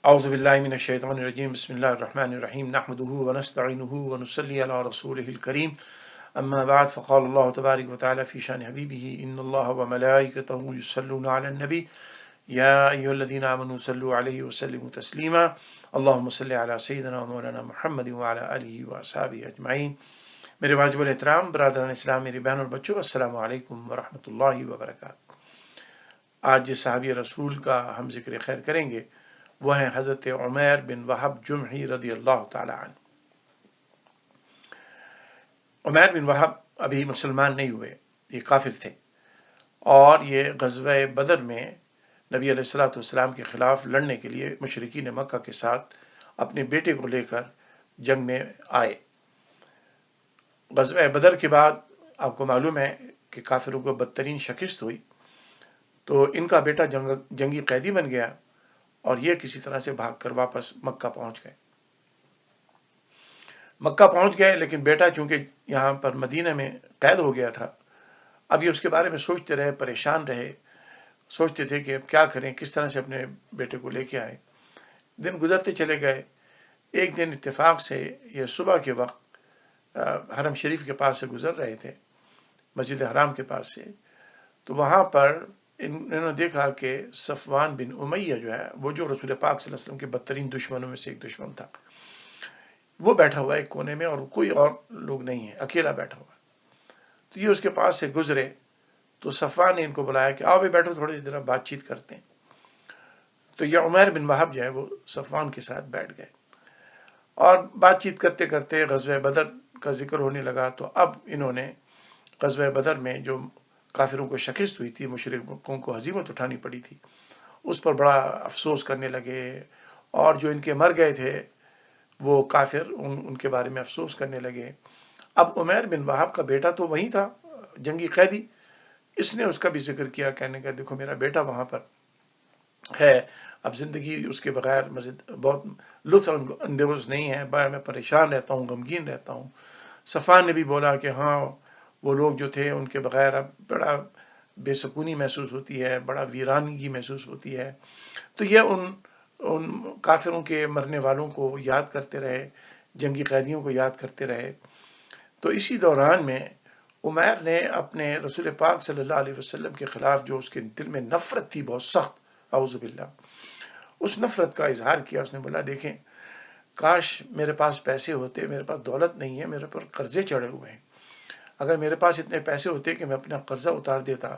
اعوذ باللہ من الشیطان الرجیم بسم اللہ الرحمن الرحیم نحمده ونستعینه ونصلی علی رسوله الکریم اما بعد فقال اللہ تبارک وتعالی فی شان حبیبہ ان اللہ وملائکته یصلون علی النبی یا ایھا الذین آمنوا صلوا علیہ وسلموا تسلیما اللہم صل علی سیدنا مولانا محمد وعلی آلہ واصحابہ اجمعین۔ میرے واجب الاحترام برادران اسلام، میری بہن اور بچوں، السلام علیکم ورحمۃ اللہ وبرکاتہ۔ آج جس صحابی رسول کا ہم ذکر خیر کریں گے وہ ہیں حضرت عمیر بن وہب جمحی رضی اللہ تعالی عنہ۔ عمیر بن وہب ابھی مسلمان نہیں ہوئے، یہ کافر تھے، اور یہ غزوہ بدر میں نبی علیہ الصلوۃ والسلام کے خلاف لڑنے کے لیے مشرکین مکہ کے ساتھ اپنے بیٹے کو لے کر جنگ میں آئے۔ غزوہ بدر کے بعد آپ کو معلوم ہے کہ کافروں کو بدترین شکست ہوئی، تو ان کا بیٹا جنگی قیدی بن گیا اور یہ کسی طرح سے بھاگ کر واپس مکہ پہنچ گئے۔ مکہ پہنچ گئے، لیکن بیٹا چونکہ یہاں پر مدینہ میں قید ہو گیا تھا، اب یہ اس کے بارے میں سوچتے رہے، پریشان رہے، سوچتے تھے کہ اب کیا کریں، کس طرح سے اپنے بیٹے کو لے کے آئیں۔ دن گزرتے چلے گئے۔ ایک دن اتفاق سے یہ صبح کے وقت حرم شریف کے پاس سے گزر رہے تھے، مسجد حرام کے پاس سے، تو وہاں پر انہوں نے دیکھا کہ صفوان بن امیہ جو ہے، وہ جو رسول پاک صلی اللہ علیہ وسلم کے بدترین دشمنوں میں سے ایک دشمن تھا، وہ بیٹھا ہوا ہے ایک کونے میں اور کوئی اور لوگ نہیں ہے، اکیلا بیٹھا ہوا ہے۔ تو یہ اس کے پاس سے گزرے تو صفوان نے ان کو بلایا کہ آؤ بھی بیٹھو، تھوڑی دیر بات چیت کرتے ہیں۔ تو یہ عمیر بن وہب جو ہے وہ صفوان کے ساتھ بیٹھ گئے اور بات چیت کرتے کرتے غزوہ بدر کا ذکر ہونے لگا۔ تو اب انہوں نے غزوہ بدر میں جو کافروں کو شکست ہوئی تھی، مشرکوں کو ہزیمت اٹھانی پڑی تھی، اس پر بڑا افسوس کرنے لگے، اور جو ان کے مر گئے تھے وہ کافر ان کے بارے میں افسوس کرنے لگے۔ اب عمیر بن وہب کا بیٹا تو وہیں تھا، جنگی قیدی، اس نے اس کا بھی ذکر کیا، کہنے کا دیکھو میرا بیٹا وہاں پر ہے، اب زندگی اس کے بغیر مزید بہت لطف اندوز نہیں ہے، بڑا میں پریشان رہتا ہوں، غمگین رہتا ہوں۔ صفوان نے بھی بولا کہ ہاں، وہ لوگ جو تھے ان کے بغیر اب بڑا بے سکونی محسوس ہوتی ہے، بڑا ویرانگی محسوس ہوتی ہے۔ تو یہ ان کافروں کے مرنے والوں کو یاد کرتے رہے، جنگی قیدیوں کو یاد کرتے رہے۔ تو اسی دوران میں عمیر نے اپنے رسول پاک صلی اللہ علیہ وسلم کے خلاف جو اس کے دل میں نفرت تھی بہت سخت، اعوذ باللہ، اس نفرت کا اظہار کیا۔ اس نے بولا دیکھیں، کاش میرے پاس پیسے ہوتے، میرے پاس دولت نہیں ہے، میرے پر قرضے چڑھے ہوئے ہیں، اگر میرے پاس اتنے پیسے ہوتے کہ میں اپنا قرضہ اتار دیتا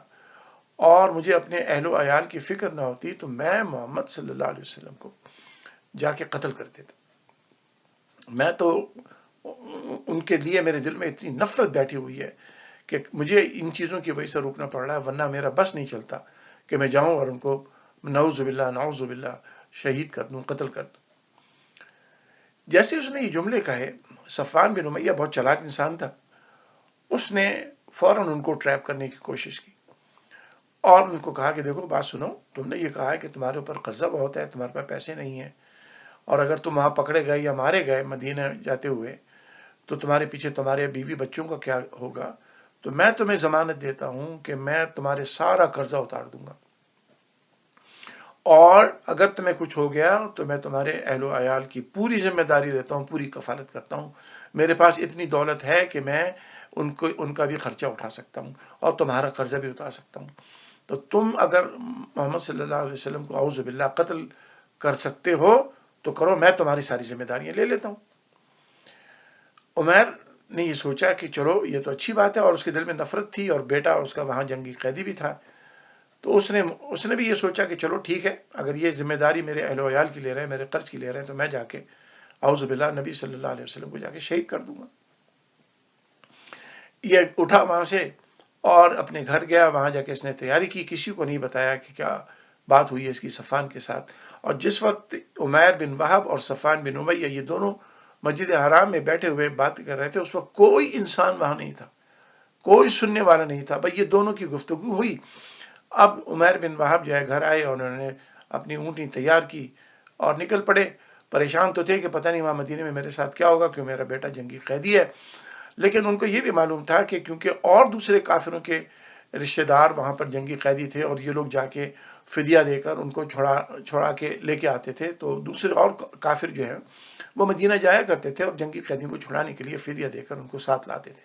اور مجھے اپنے اہل و عیال کی فکر نہ ہوتی، تو میں محمد صلی اللہ علیہ وسلم کو جا کے قتل کر دیتا۔ میں تو ان کے لیے میرے دل میں اتنی نفرت بیٹھی ہوئی ہے کہ مجھے ان چیزوں کی وجہ سے روکنا پڑ رہا ہے، ورنہ میرا بس نہیں چلتا کہ میں جاؤں اور ان کو نعوذ باللہ نعوذ باللہ شہید کر دوں، قتل کر دوں۔ جیسے اس نے یہ جملے کہے، صفوان بن امیہ بہت چالاک انسان تھا، اس نے فوراً ان کو ٹریپ کرنے کی کوشش کی اور ان کو کہا کہ دیکھو بات سنو، تم نے یہ کہا ہے کہ تمہارے اوپر قرضہ بہت ہے، تمہارے پاس پیسے نہیں ہیں، اور اگر تم وہاں پکڑے گئے یا مارے گئے مدینہ جاتے ہوئے تو تمہارے پیچھے تمہارے بیوی بچوں کا کیا ہوگا؟ تو میں تمہیں ضمانت دیتا ہوں کہ میں تمہارے سارا قرضہ اتار دوں گا، اور اگر تمہیں کچھ ہو گیا تو میں تمہارے اہل و عیال کی پوری ذمہ داری لیتا ہوں، پوری کفالت کرتا ہوں، میرے پاس اتنی دولت ہے کہ میں ان کا بھی خرچہ اٹھا سکتا ہوں اور تمہارا قرضہ بھی اتار سکتا ہوں۔ تو تم اگر محمد صلی اللہ علیہ وسلم کو اعوذ باللہ قتل کر سکتے ہو تو کرو، میں تمہاری ساری ذمہ داریاں لے لیتا ہوں۔ عمیر نے یہ سوچا کہ چلو یہ تو اچھی بات ہے، اور اس کے دل میں نفرت تھی اور بیٹا اس کا وہاں جنگی قیدی بھی تھا، تو اس نے بھی یہ سوچا کہ چلو ٹھیک ہے، اگر یہ ذمہ داری میرے اہل و عیال کی لے رہے ہیں، میرے قرض کی لے رہے ہیں، تو میں جا کے اعوذ باللہ نبی صلی اللہ علیہ وسلم کو جا کے شہید کر دوں گا۔ یہ اٹھا وہاں سے اور اپنے گھر گیا، وہاں جا کے اس نے تیاری کی، کسی کو نہیں بتایا کہ کیا بات ہوئی ہے اس کی صفوان کے ساتھ۔ اور جس وقت عمیر بن وہب اور صفوان بن امیہ یہ دونوں مسجد حرام میں بیٹھے ہوئے بات کر رہے تھے، اس وقت کوئی انسان وہاں نہیں تھا، کوئی سننے والا نہیں تھا، بھائی یہ دونوں کی گفتگو ہوئی۔ اب عمیر بن وہب جو ہے گھر آئے اور انہوں نے اپنی اونٹنی تیار کی اور نکل پڑے۔ پریشان تو تھے کہ پتہ نہیں وہاں مدینے میں میرے ساتھ کیا ہوگا، کیوں میرا بیٹا جنگی قیدی ہے، لیکن ان کو یہ بھی معلوم تھا کہ کیونکہ اور دوسرے کافروں کے رشتہ دار وہاں پر جنگی قیدی تھے اور یہ لوگ جا کے فدیہ دے کر ان کو چھڑا کے لے کے آتے تھے، تو دوسرے اور کافر جو ہیں وہ مدینہ جایا کرتے تھے اور جنگی قیدیوں کو چھڑانے کے لیے فدیہ دے کر ان کو ساتھ لاتے تھے۔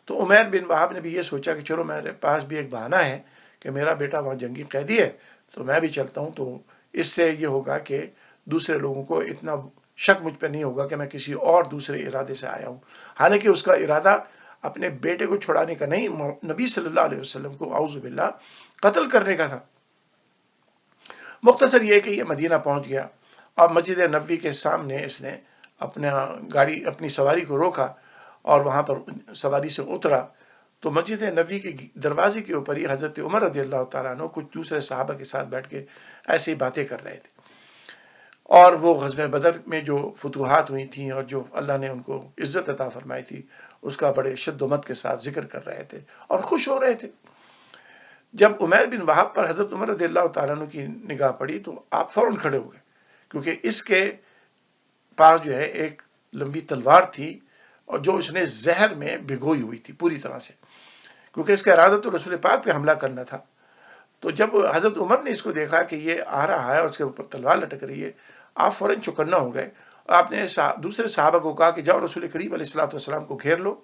تو عمیر بن وہاب نے بھی یہ سوچا کہ چلو میرے پاس بھی ایک بہانہ ہے کہ میرا بیٹا وہاں جنگی قیدی ہے، تو میں بھی چلتا ہوں، تو اس سے یہ ہوگا کہ دوسرے لوگوں کو اتنا شک مجھ پہ نہیں ہوگا کہ میں کسی اور دوسرے ارادے سے آیا ہوں۔ حالانکہ اس کا ارادہ اپنے بیٹے کو چھڑانے کا نہیں، نبی صلی اللہ علیہ وسلم کو اعوذ باللہ قتل کرنے کا تھا۔ مختصر یہ کہ یہ مدینہ پہنچ گیا اور مسجد نبوی کے سامنے اس نے اپنی سواری کو روکا اور وہاں پر سواری سے اترا، تو مسجد نبوی کے دروازے کے اوپر ہی حضرت عمر رضی اللہ تعالیٰ عنہ کچھ دوسرے صحابہ کے ساتھ بیٹھ کے ایسی ہی باتیں کر رہے تھے، اور وہ غزوہ بدر میں جو فتوحات ہوئی تھیں اور جو اللہ نے ان کو عزت عطا فرمائی تھی اس کا بڑے شد و مت کے ساتھ ذکر کر رہے تھے اور خوش ہو رہے تھے۔ جب عمیر بن وہاب پر حضرت عمر رضی اللہ تعالیٰ عنہ کی نگاہ پڑی تو آپ فوراً کھڑے ہو گئے، کیونکہ اس کے پاس جو ہے ایک لمبی تلوار تھی اور جو اس نے زہر میں بھگوئی ہوئی تھی پوری طرح سے، کیونکہ اس کا ارادہ تو رسول پاک پہ حملہ کرنا تھا۔ تو جب حضرت عمر نے اس کو دیکھا کہ یہ آ رہا ہے اور اس کے اوپر تلوار لٹک رہی ہے، آپ فوراً چوکنا ہو گئے۔ آپ نے دوسرے صحابہ کو کہا کہ جاؤ رسول کریم علیہ الصلوۃ والسلام کو گھیر لو،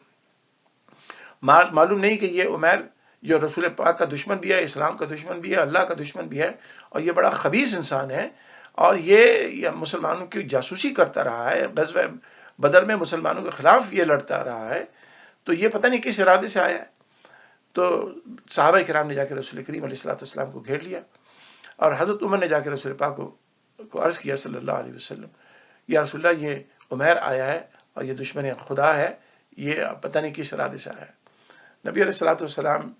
معلوم نہیں کہ یہ عمیر جو رسول پاک کا دشمن بھی ہے، اسلام کا دشمن بھی ہے، اللہ کا دشمن بھی ہے، اور یہ بڑا خبیث انسان ہے، اور یہ مسلمانوں کی جاسوسی کرتا رہا ہے، غزوہ بدر میں مسلمانوں کے خلاف یہ لڑتا رہا ہے، تو یہ پتہ نہیں کس ارادے سے آیا ہے۔ تو صحابہ کرام نے جا کے رسول کریم علیہ الصلوۃ والسلام کو گھیر لیا، اور حضرت عمر نے جا کے رسول پاک کو عرض کیا صلی اللہ علیہ وسلم، یا رسول اللہ یہ عمیر آیا ہے اور یہ دشمن خدا ہے، یہ پتہ نہیں کس ارادے سے آیا ہے۔ نبی علیہ الصلوۃ والسلام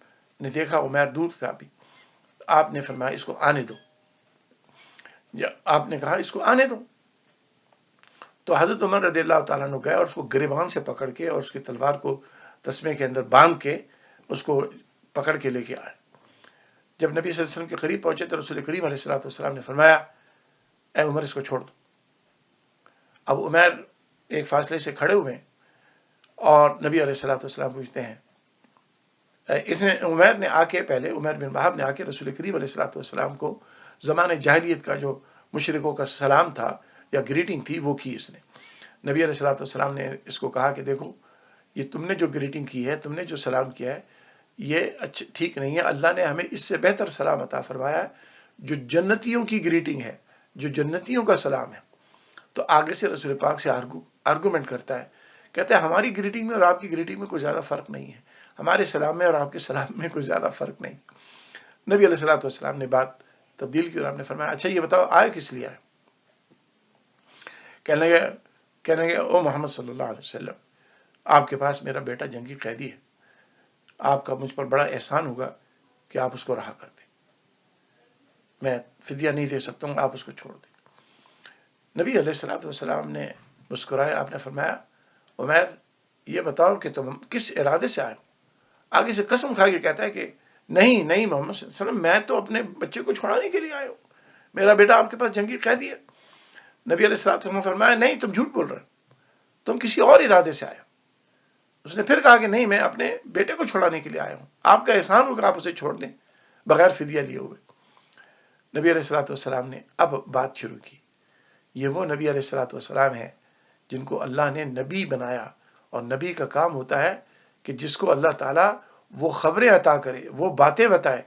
نے دیکھا عمیر دور تھا ابھی، آپ نے فرمایا اس کو آنے دو، آپ نے کہا اس کو آنے دو۔ تو حضرت عمر رضی اللہ تعالیٰ عنہ گئے اور اس کو گریبان سے پکڑ کے اور اس کی تلوار کو تسمے کے اندر باندھ کے اس کو پکڑ کے لے کے آئے۔ جب نبی صلی اللہ علیہ وسلم کے قریب پہنچے تو رسول کریم علیہ الصلوۃ والسلام نے فرمایا اے عمر اس کو چھوڑ دو۔ اب عمیر ایک فاصلے سے کھڑے ہوئے اور نبی علیہ الصلوۃ والسلام پوچھتے ہیں، عمیر بن وہاب نے آ کے رسول کریم علیہ الصلوۃ والسلام کو زمانے جاہلیت کا جو مشرکوں کا سلام تھا یا گریٹنگ تھی وہ کی اس نے۔ نبی علیہ الصلوۃ والسلام نے اس کو کہا کہ دیکھو یہ تم نے جو گریٹنگ کی ہے، تم نے جو سلام کیا ہے، یہ ٹھیک نہیں ہے، اللہ نے ہمیں اس سے بہتر سلام عطا فرمایا ہے جو جنتیوں کی گریٹنگ ہے، جو جنتیوں کا سلام ہے۔ تو آگے سے رسول پاک سے آرگومنٹ کرتا ہے، کہتا ہے ہماری گریٹنگ میں اور آپ کی گریٹنگ میں کوئی زیادہ فرق نہیں ہے، ہمارے سلام میں اور آپ کے سلام میں کوئی زیادہ فرق نہیں۔ نبی علیہ الصلوۃ والسلام نے بات تبدیل کی اور آپ نے فرمایا اچھا یہ بتاؤ آئے کس لیے آئے؟ کہنے لگے او محمد صلی اللہ علیہ وسلم، آپ کے پاس میرا بیٹا جنگی قیدی ہے، آپ کا مجھ پر بڑا احسان ہوگا کہ آپ اس کو رہا کر دیں، میں فدیہ نہیں دے سکتا ہوں، آپ اس کو چھوڑ دیں۔ نبی علیہ الصلوۃ والسلام نے مسکرائے، آپ نے فرمایا عمیر یہ بتاؤ کہ تم کس ارادے سے آئے ہو؟ آگے سے قسم کھا کے کہتا ہے کہ نہیں محمد صلی اللہ علیہ وسلم، میں تو اپنے بچے کو چھڑانے کے لیے آیا ہوں، میرا بیٹا آپ کے پاس جنگی قیدی ہے۔ نبی علیہ الصلوۃ والسلام نے فرمایا نہیں تم جھوٹ بول رہے ہو، تم کسی اور ارادے سے آئے ہو۔ اس نے پھر کہا کہ نہیں میں اپنے بیٹے کو چھڑانے کے لیے آیا ہوں، آپ کا احسان ہوگا آپ اسے چھوڑ دیں بغیر فدیہ لیے ہوئے۔ نبی علیہ الصلوۃ والسلام نے اب بات شروع کی، یہ وہ نبی علیہ الصلوۃ والسلام ہیں جن کو اللہ نے نبی بنایا، اور نبی کا کام ہوتا ہے کہ جس کو اللہ تعالیٰ وہ خبریں عطا کرے، وہ باتیں بتائے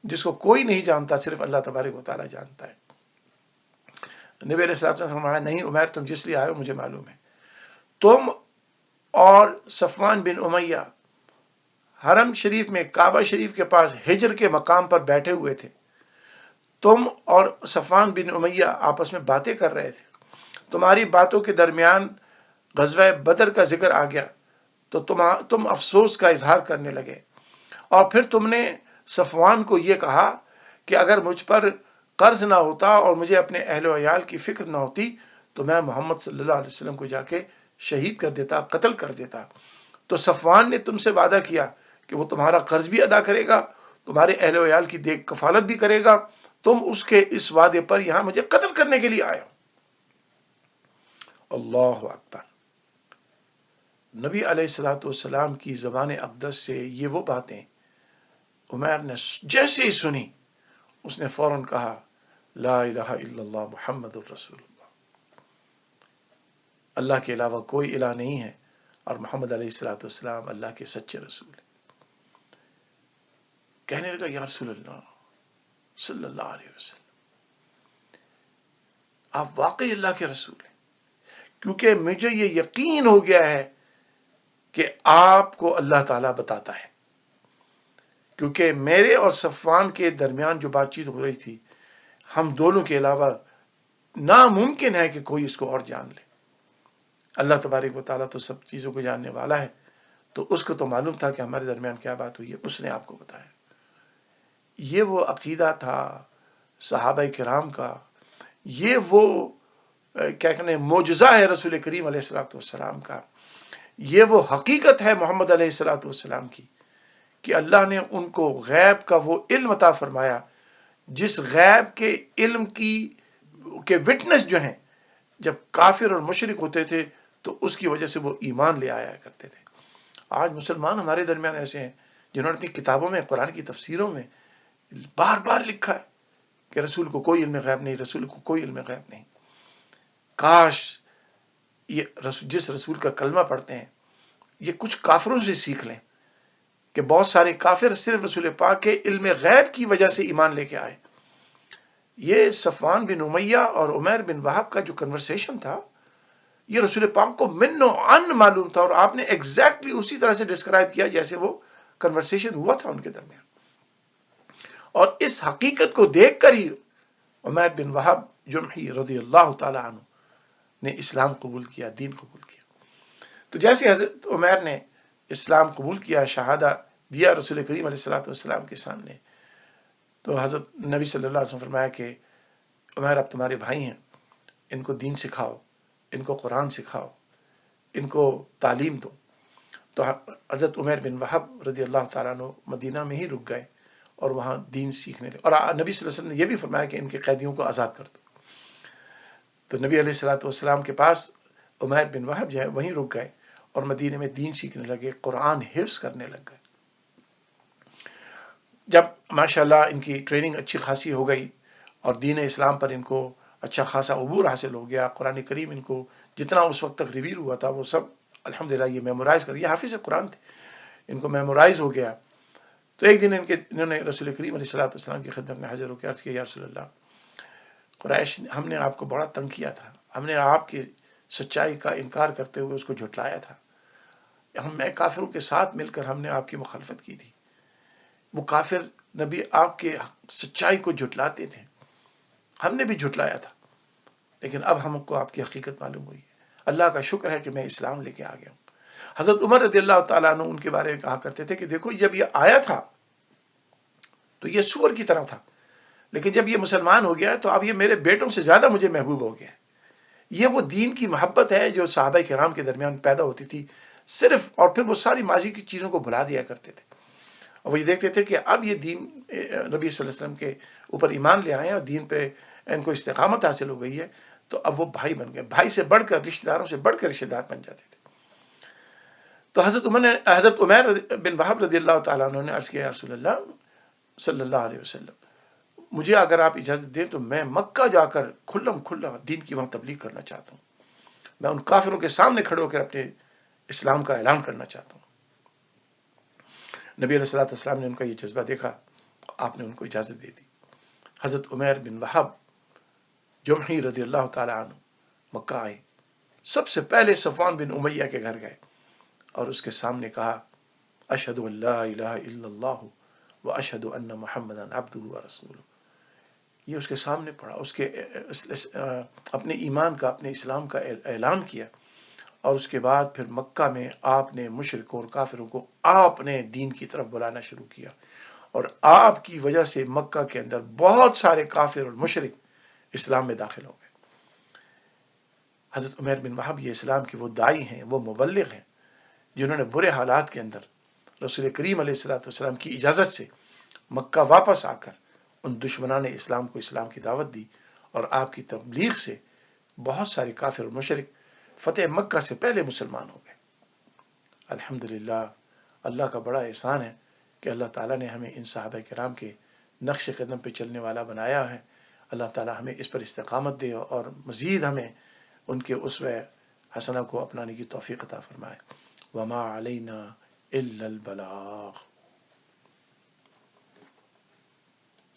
جس کو کوئی نہیں جانتا، صرف اللہ تبارک و تعالیٰ جانتا ہے۔ نبی علیہ الصلوۃ والسلام نے فرمایا نہیں عمیر تم جس لیے آئے ہو مجھے معلوم ہے، تم اور صفوان بن امیہ حرم شریف میں کعبہ شریف کے پاس ہجر کے مقام پر بیٹھے ہوئے تھے، تم اور صفوان بن امیہ آپس میں باتیں کر رہے تھے، تمہاری باتوں کے درمیان غزوہ بدر کا ذکر آ گیا تو تم افسوس کا اظہار کرنے لگے، اور پھر تم نے صفوان کو یہ کہا کہ اگر مجھ پر قرض نہ ہوتا اور مجھے اپنے اہل و عیال کی فکر نہ ہوتی تو میں محمد صلی اللہ علیہ وسلم کو جا کے شہید کر دیتا، قتل کر دیتا۔ تو صفوان نے تم سے وعدہ کیا کہ وہ تمہارا قرض بھی ادا کرے گا، تمہارے اہل و عیال کی دیکھ کفالت بھی کرے گا، تم اس کے اس وعدے پر یہاں مجھے قتل کرنے کے لیے آئے ہو۔ اللہ اکبر۔ نبی علیہ الصلوۃ والسلام کی زبان اقدس سے یہ وہ باتیں عمیر نے جیسے ہی سنی اس نے فوراً کہا لا الہ الا اللہ محمد الرسول اللہ، اللہ کے علاوہ کوئی الہ نہیں ہے اور محمد علیہ الصلوۃ والسلام اللہ کے سچے رسول ہیں۔ کہنے لگا یا رسول اللہ صلی اللہ علیہ وسلم، آپ واقعی اللہ کے رسول ہیں، کیونکہ مجھے یہ یقین ہو گیا ہے کہ آپ کو اللہ تعالیٰ بتاتا ہے، کیونکہ میرے اور صفوان کے درمیان جو بات چیت ہو رہی تھی، ہم دونوں کے علاوہ ناممکن ہے کہ کوئی اس کو اور جان لے، اللہ تبارک و تعالیٰ تو سب چیزوں کو جاننے والا ہے، تو اس کو تو معلوم تھا کہ ہمارے درمیان کیا بات ہوئی ہے، اس نے آپ کو بتایا۔ یہ وہ عقیدہ تھا صحابہ کرام کا، یہ وہ کیا کہنے معجزہ ہے رسول کریم علیہ الصلوۃ والسلام کا، یہ وہ حقیقت ہے محمد علیہ الصلوۃ والسلام کی کہ اللہ نے ان کو غیب کا وہ علم عطا فرمایا جس غیب کے علم کے وٹنس جو ہیں جب کافر اور مشرک ہوتے تھے تو اس کی وجہ سے وہ ایمان لے آیا کرتے تھے۔ آج مسلمان ہمارے درمیان ایسے ہیں جنہوں نے اپنی کتابوں میں قرآن کی تفسیروں میں بار بار لکھا ہے کہ رسول کو کوئی علم غیب نہیں، رسول کو کوئی علم غیب نہیں۔ کاش یہ جس رسول کا کلمہ پڑھتے ہیں یہ کچھ کافروں سے سیکھ لیں کہ بہت سارے کافر صرف رسول پاک کے علم غیب کی وجہ سے ایمان لے کے آئے۔ یہ صفوان بن امیہ اور عمیر بن وہب کا جو کنورسیشن تھا یہ رسول پاک کو من و عن معلوم تھا، اور آپ نے ایگزیکٹلی اسی طرح سے ڈسکرائب کیا جیسے وہ کنورسیشن ہوا تھا ان کے درمیان۔ اور اس حقیقت کو دیکھ کر ہی عمیر بن وہب جمحی رضی اللہ تعالی عنہ نے اسلام قبول کیا، دین قبول کیا۔ تو جیسے حضرت عمیر نے اسلام قبول کیا، شہادہ دیا رسول کریم علیہ الصلوۃ والسلام کے سامنے، تو حضرت نبی صلی اللہ علیہ وسلم فرمایا کہ عمیر اب تمہارے بھائی ہیں، ان کو دین سکھاؤ، ان کو قرآن سکھاؤ، ان کو تعلیم دو۔ تو حضرت عمیر بن وہب رضی اللہ تعالیٰ عنہ مدینہ میں ہی رک گئے اور وہاں دین سیکھنے لگے، اور نبی صلی اللہ علیہ وسلم نے یہ بھی فرمایا کہ ان کے قیدیوں کو آزاد کر دو۔ تو نبی علیہ الصلوۃ والسلام کے پاس عمیر بن وہب جو ہے وہیں رک گئے اور مدینے میں دین سیکھنے لگے، قرآن حفظ کرنے لگ گئے۔ جب ماشاءاللہ ان کی ٹریننگ اچھی خاصی ہو گئی اور دین اسلام پر ان کو اچھا خاصا عبور حاصل ہو گیا، قرآن کریم ان کو جتنا اس وقت تک ریویل ہوا تھا وہ سب الحمدللہ یہ میمورائز کر، یہ حافظ قرآن تھے، ان کو میمورائز ہو گیا۔ تو ایک دن انہوں نے رسول کریم علیہ الصلوۃ والسلام کی خدمت میں حاضر ہو کے عرض کیا یا رسول اللہ، قریش ہم نے آپ کو بڑا تنگ کیا تھا، ہم نے آپ کی سچائی کا انکار کرتے ہوئے اس کو جھٹلایا تھا، میں کافروں کے ساتھ مل کر ہم نے آپ کی مخالفت کی تھی، وہ کافر نبی آپ کے سچائی کو جھٹلاتے تھے، ہم نے بھی جھٹلایا تھا، لیکن اب ہم کو آپ کی حقیقت معلوم ہوئی ہے، اللہ کا شکر ہے کہ میں اسلام لے کے آ گیا ہوں۔ حضرت عمر رضی اللہ تعالیٰ عنہ ان کے بارے میں کہا کرتے تھے کہ دیکھو جب یہ آیا تھا تو یہ سور کی طرح تھا، لیکن جب یہ مسلمان ہو گیا تو اب یہ میرے بیٹوں سے زیادہ مجھے محبوب ہو گیا۔ یہ وہ دین کی محبت ہے جو صحابہ کرام کے درمیان پیدا ہوتی تھی صرف، اور پھر وہ ساری ماضی کی چیزوں کو بھلا دیا کرتے تھے، اور وہ یہ دیکھتے تھے کہ اب یہ دین نبی صلی اللہ علیہ وسلم کے اوپر ایمان لے آئے ہیں اور دین پہ ان کو استقامت حاصل ہو گئی ہے، تو اب وہ بھائی بن گئے، بھائی سے بڑھ کر رشتہ داروں سے بڑھ کر رشتہ دار بن جاتے تھے۔ تو حضرت عمیر بن وہب رضی اللہ تعالیٰ عنہ نے عرض کیا یا رسول اللہ صلی اللہ علیہ وسلم، مجھے اگر آپ اجازت دیں تو میں مکہ جا کر کھلم کھلا دین کی وہاں تبلیغ کرنا چاہتا ہوں، میں ان کافروں کے سامنے کھڑے ہو کر اپنے اسلام کا اعلان کرنا چاہتا ہوں۔ نبی علیہ الصلوۃ والسلام نے ان کا یہ جذبہ دیکھا، آپ نے ان کو اجازت دے دی۔ حضرت عمیر بن وہب جمحی رضی اللہ تعالیٰ عنہ مکہ آئے، سب سے پہلے صفوان بن امیہ کے گھر گئے اور اس کے سامنے کہا اشہد ان لا الہ الا اللہ و اشہد ان محمدا عبدہ و رسولہ۔ یہ اس کے سامنے پڑھا، اس کے اپنے ایمان کا، اپنے اسلام کا اعلان کیا، اور اس کے بعد پھر مکہ میں آپ نے مشرکوں اور کافروں کو آپ نے دین کی طرف بلانا شروع کیا، اور آپ کی وجہ سے مکہ کے اندر بہت سارے کافر اور مشرک اسلام میں داخل ہو گئے۔ حضرت عمیر بن وہب یہ اسلام کے وہ داعی ہیں، وہ مبلغ ہیں جنہوں نے برے حالات کے اندر رسول کریم علیہ الصلوۃ والسلام کی اجازت سے مکہ واپس آ کر ان دشمنان اسلام کو اسلام کی دعوت دی، اور آپ کی تبلیغ سے بہت سارے کافر اور مشرک فتح مکہ سے پہلے مسلمان ہو گئے۔ الحمدللہ اللہ کا بڑا احسان ہے کہ اللہ تعالیٰ نے ہمیں ان صحابہ کرام کے نقش قدم پہ چلنے والا بنایا ہے. اللہ تعالیٰ ہمیں اس پر استقامت دے اور مزید ہمیں ان کے اسوہ حسنہ کو اپنانے کی توفیق عطا فرمائے. وما علینا الا البلاغ.